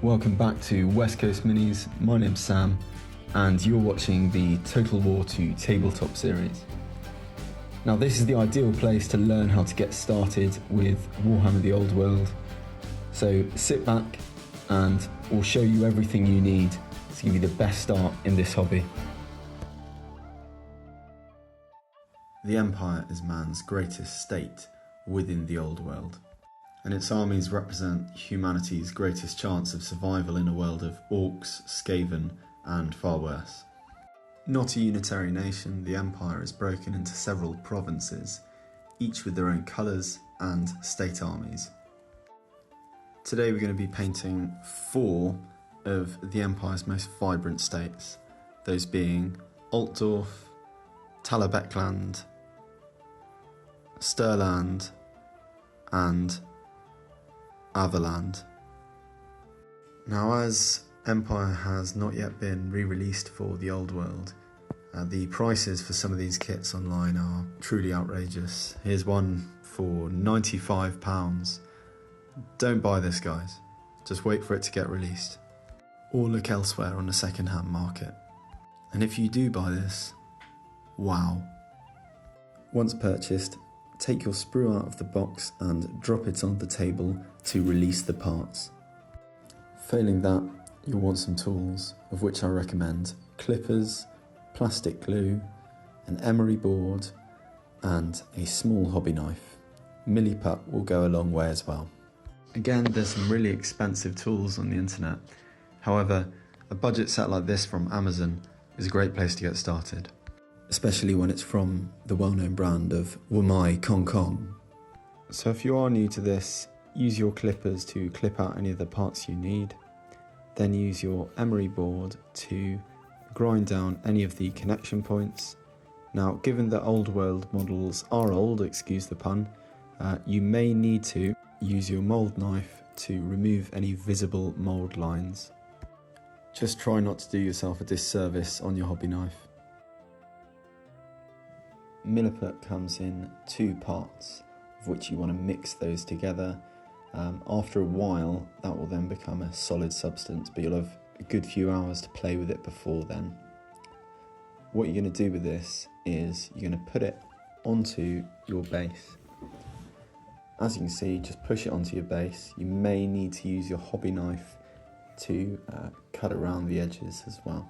Welcome back to West Coast Minis. My name's Sam, and you're watching the Total War 2 Tabletop series. Now, this is the ideal place to learn how to get started with Warhammer the Old World. So sit back and we'll show you everything you need to give you the best start in this hobby. The Empire is man's greatest state within the Old World, and its armies represent humanity's greatest chance of survival in a world of orcs, Skaven, and far worse. Not a unitary nation, the Empire is broken into several provinces, each with their own colours and state armies. Today we're going to be painting 4 of the Empire's most vibrant states, those being Altdorf, Talabecland, Sturland, and Averland. Now, as Empire has not yet been re-released for the Old World, the prices for some of these kits online are truly outrageous. Here's one for £95. Don't buy this, guys. Just wait for it to get released. Or look elsewhere on the second-hand market. And if you do buy this, wow. Once purchased, take your sprue out of the box and drop it on the table to release the parts. Failing that, you'll want some tools, of which I recommend clippers, plastic glue, an emery board, and a small hobby knife. Milliput will go a long way as well. Again, there's some really expensive tools on the internet. However, a budget set like this from Amazon is a great place to get started, especially when it's from the well-known brand of Wamai Kong Kong. So if you are new to this, use your clippers to clip out any of the parts you need. Then use your emery board to grind down any of the connection points. Now, given that Old World models are old, excuse the pun, you may need to use your mould knife to remove any visible mould lines. Just try not to do yourself a disservice on your hobby knife. Milliput comes in 2 parts, of which you want to mix those together. After a while, that will then become a solid substance, but you'll have a good few hours to play with it before then. What you're going to do with this is you're going to put it onto your base. As you can see, just push it onto your base. You may need to use your hobby knife to cut around the edges as well.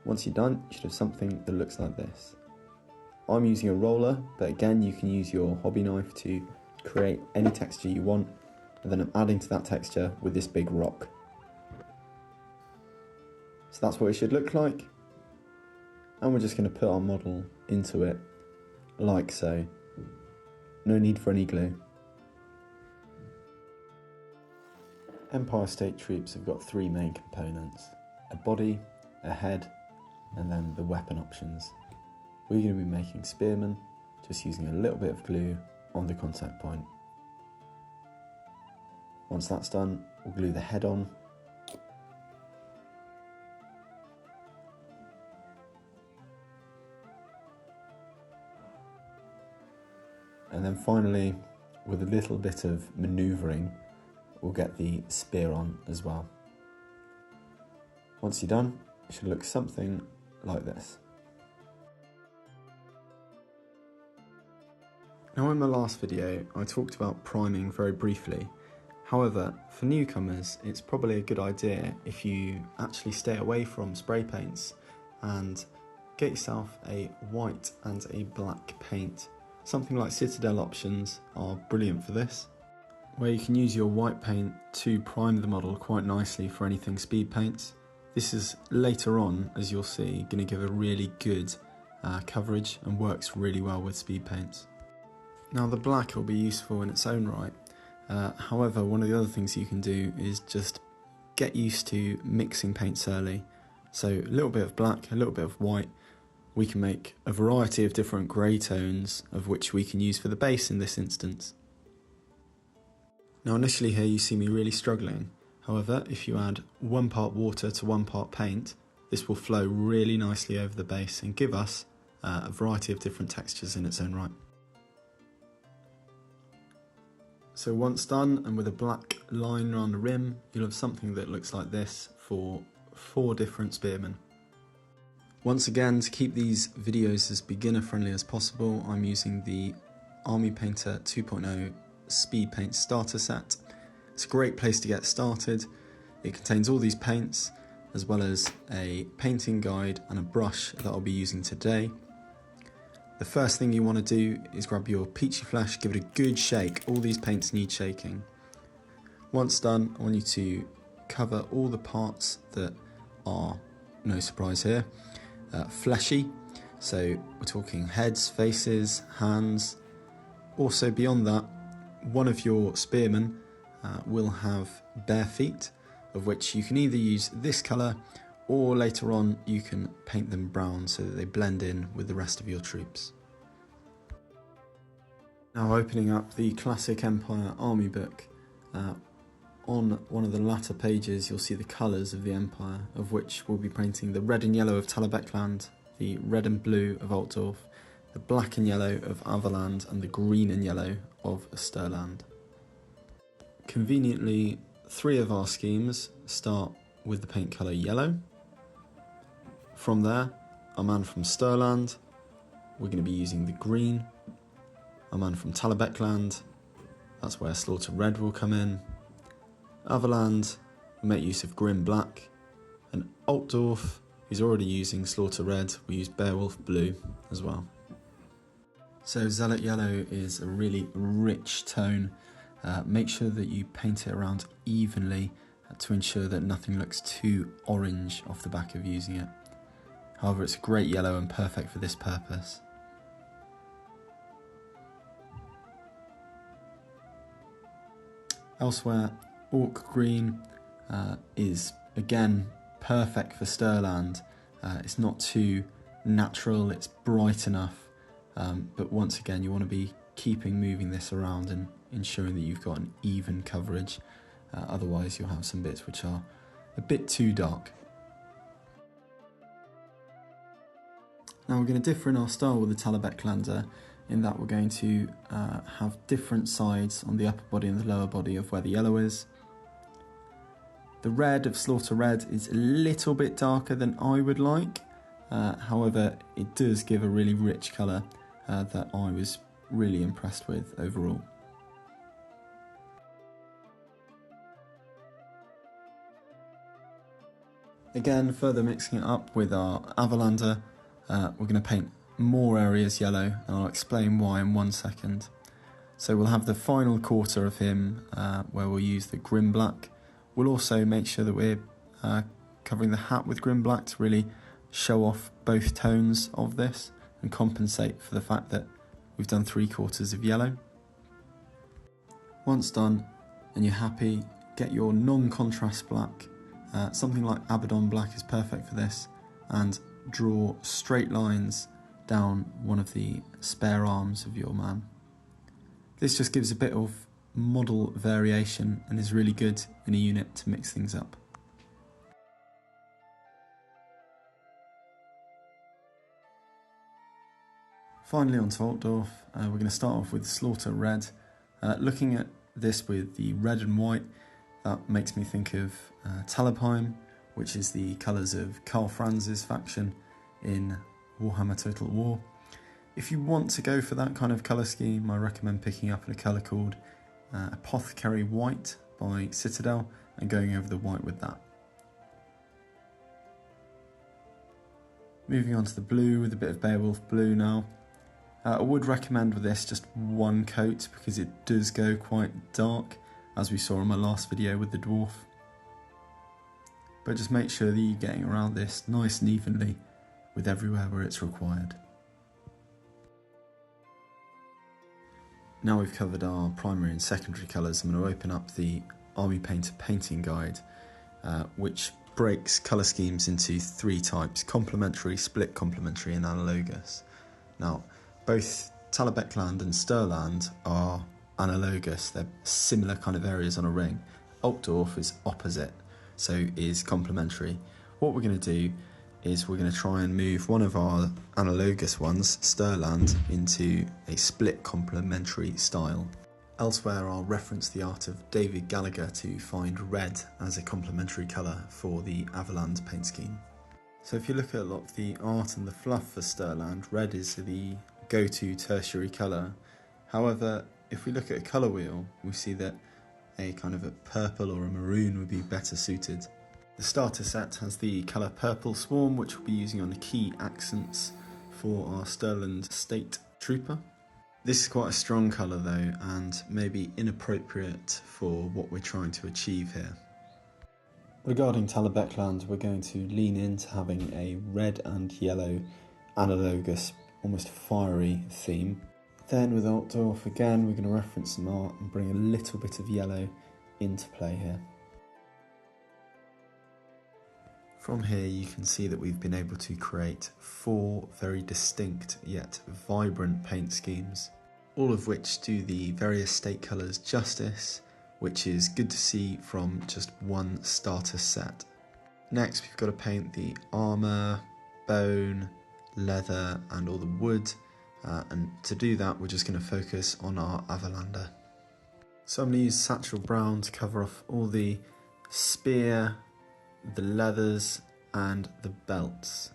Once you're done, you should have something that looks like this. I'm using a roller, but again, you can use your hobby knife to create any texture you want, and then I'm adding to that texture with this big rock. So that's what it should look like, and we're just going to put our model into it like so. No need for any glue. Empire State Troops have got 3 main components: a body, a head, and then the weapon options. We're going to be making spearmen, just using a little bit of glue on the contact point. Once that's done, we'll glue the head on. And then finally, with a little bit of manoeuvring, we'll get the spear on as well. Once you're done, it should look something like this. Now, in my last video, I talked about priming very briefly. However, for newcomers, it's probably a good idea if you actually stay away from spray paints and get yourself a white and a black paint. Something like Citadel options are brilliant for this, where you can use your white paint to prime the model quite nicely for anything speed paints. This is later on, as you'll see, going to give a really good coverage and works really well with speed paints. Now, the black will be useful in its own right. However, one of the other things you can do is just get used to mixing paints early. So a little bit of black, a little bit of white. We can make a variety of different grey tones, of which we can use for the base in this instance. Now, initially here you see me really struggling. However, if you add 1 part water to 1 part paint, this will flow really nicely over the base and give us a variety of different textures in its own right. So once done, and with a black line around the rim, you'll have something that looks like this for 4 different spearmen. Once again, to keep these videos as beginner friendly as possible, I'm using the Army Painter 2.0 Speedpaint starter set. It's a great place to get started. It contains all these paints, as well as a painting guide and a brush that I'll be using today. The first thing you want to do is grab your peachy flesh, give it a good shake. All these paints need shaking. Once done, I want you to cover all the parts that are, no surprise here, fleshy. So we're talking heads, faces, hands. Also beyond that, one of your spearmen will have bare feet, of which you can either use this colour or later on you can paint them brown so that they blend in with the rest of your troops. Now opening up the Classic Empire Army book, on one of the latter pages you'll see the colours of the Empire, of which we'll be painting the red and yellow of Talabecland, the red and blue of Altdorf, the black and yellow of Averland, and the green and yellow of Stirland. Conveniently, 3 of our schemes start with the paint colour yellow. From there, our man from Stirland, we're going to be using the green. Our man from Talabecland, that's where Slaughter Red will come in. Averland, we make use of Grim Black. And Altdorf, who's already using Slaughter Red, we use Beowulf Blue as well. So Zealot Yellow is a really rich tone. Make sure that you paint it around evenly to ensure that nothing looks too orange off the back of using it. However, it's a great yellow and perfect for this purpose. Elsewhere, Orc Green is again perfect for Stirland. It's not too natural, it's bright enough, but once again you want to be moving this around and ensuring that you've got an even coverage, otherwise you'll have some bits which are a bit too dark. Now we're going to differ in our style with the Talabeclander in that we're going to have different sides on the upper body and the lower body of where the yellow is. The red of Slaughter Red is a little bit darker than I would like, however it does give a really rich colour that I was really impressed with overall. Again, further mixing it up with our Averlander, we're going to paint more areas yellow, and I'll explain why in 1 second. So we'll have the final quarter of him where we'll use the Grim Black. We'll also make sure that we're covering the hat with Grim Black to really show off both tones of this and compensate for the fact that we've done 3/4 of yellow. Once done and you're happy, get your non-contrast black. Something like Abaddon Black is perfect for this, and draw straight lines down one of the spare arms of your man. This just gives a bit of model variation and is really good in a unit to mix things up. Finally on to Altdorf, we're going to start off with Slaughter Red. Looking at this with the red and white, that makes me think of Talabheim, which is the colours of Karl Franz's faction in Warhammer Total War. If you want to go for that kind of colour scheme, I recommend picking up a colour called Apothecary White by Citadel and going over the white with that. Moving on to the blue with a bit of Beowulf Blue now. I would recommend with this just 1 coat because it does go quite dark, as we saw in my last video with the dwarf. But just make sure that you're getting around this nice and evenly with everywhere where it's required. Now we've covered our primary and secondary colours, I'm going to open up the Army Painter painting guide, which breaks colour schemes into 3 types: complementary, split complementary and analogous. Now, both Talabecland and Stirland are analogous, they're similar kind of areas on a ring. Altdorf is opposite, so is complementary. What we're going to do is we're going to try and move one of our analogous ones, Stirland, into a split complementary style. Elsewhere I'll reference the art of David Gallagher to find red as a complementary colour for the Avaland paint scheme. So if you look at a lot of the art and the fluff for Stirland, red is the go-to tertiary colour. However, if we look at a colour wheel, we see that a kind of a purple or a maroon would be better suited. The starter set has the colour Purple Swarm, which we'll be using on the key accents for our Stirland State Trooper. This is quite a strong colour though, and maybe inappropriate for what we're trying to achieve here. Regarding Talabecland, we're going to lean into having a red and yellow analogous, almost fiery theme. Then with Altdorf again, we're going to reference some art and bring a little bit of yellow into play here. From here you can see that we've been able to create 4 very distinct yet vibrant paint schemes, all of which do the various state colours justice, which is good to see from just one starter set. Next we've got to paint the armour, bone, leather and all the wood, and to do that we're just going to focus on our Avalander. So I'm going to use Satchel Brown to cover off all the spear, the leathers and the belts.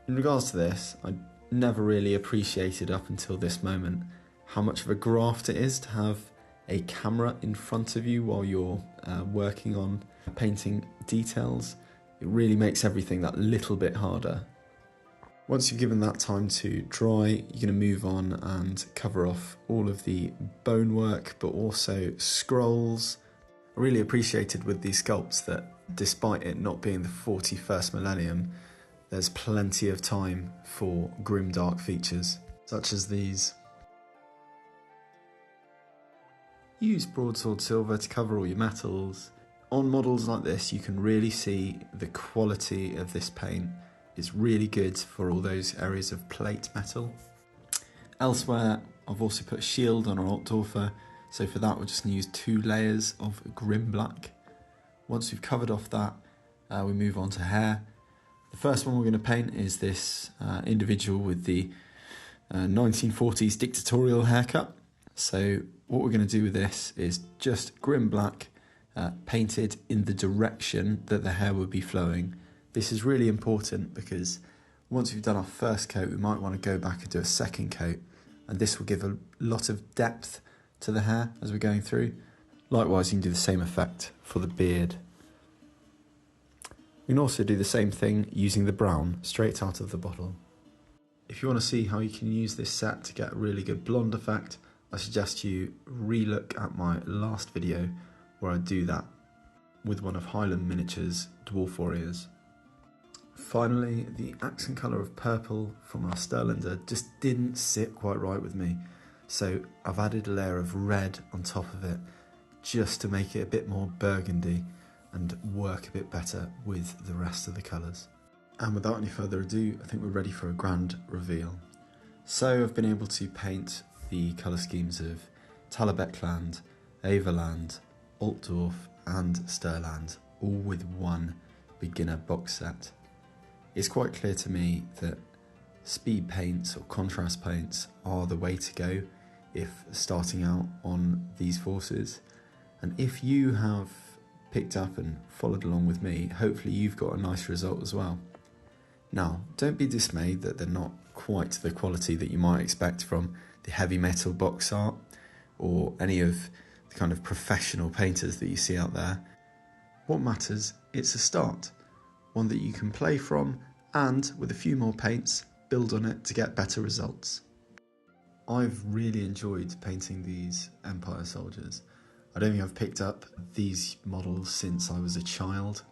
In regards to this, I never really appreciated up until this moment how much of a graft it is to have a camera in front of you while you're working on painting details. It really makes everything that little bit harder. Once you've given that time to dry, you're going to move on and cover off all of the bone work, but also scrolls. I really appreciated with these sculpts that despite it not being the 41st millennium, there's plenty of time for grimdark features, such as these. Use broadsword silver to cover all your metals. On models like this, you can really see the quality of this paint is really good for all those areas of plate metal. Elsewhere, I've also put a shield on our Altdorfer, so for that we're just going to use 2 layers of grim black. Once we've covered off that, we move on to hair. The first one we're going to paint is this individual with the 1940s dictatorial haircut. So what we're going to do with this is just grim black painted in the direction that the hair would be flowing. This is really important because once we've done our first coat, we might want to go back and do a second coat, and this will give a lot of depth to the hair as we're going through. Likewise, you can do the same effect for the beard. You can also do the same thing using the brown straight out of the bottle. If you want to see how you can use this set to get a really good blonde effect, I suggest you re-look at my last video where I do that with one of Highland Miniatures' Dwarf Warriors. Finally, the accent colour of purple from our Stirlander just didn't sit quite right with me, so I've added a layer of red on top of it just to make it a bit more burgundy and work a bit better with the rest of the colours. And without any further ado, I think we're ready for a grand reveal. So I've been able to paint the colour schemes of Talabecland, Avaland, Altdorf and Stirland, all with one beginner box set. It's quite clear to me that speed paints or contrast paints are the way to go if starting out on these forces. And if you have picked up and followed along with me, hopefully you've got a nice result as well. Now, don't be dismayed that they're not quite the quality that you might expect from the heavy metal box art or any of the kind of professional painters that you see out there. What matters, it's a start, one that you can play from and, with a few more paints, build on it to get better results. I've really enjoyed painting these Empire soldiers. I don't think I've picked up these models since I was a child,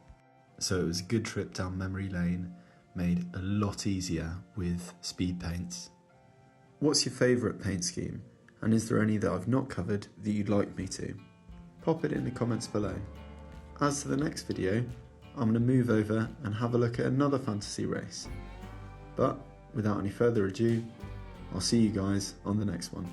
so it was a good trip down memory lane, made a lot easier with speed paints. What's your favourite paint scheme, and is there any that I've not covered that you'd like me to? Pop it in the comments below. As to the next video, I'm going to move over and have a look at another fantasy race. But without any further ado, I'll see you guys on the next one.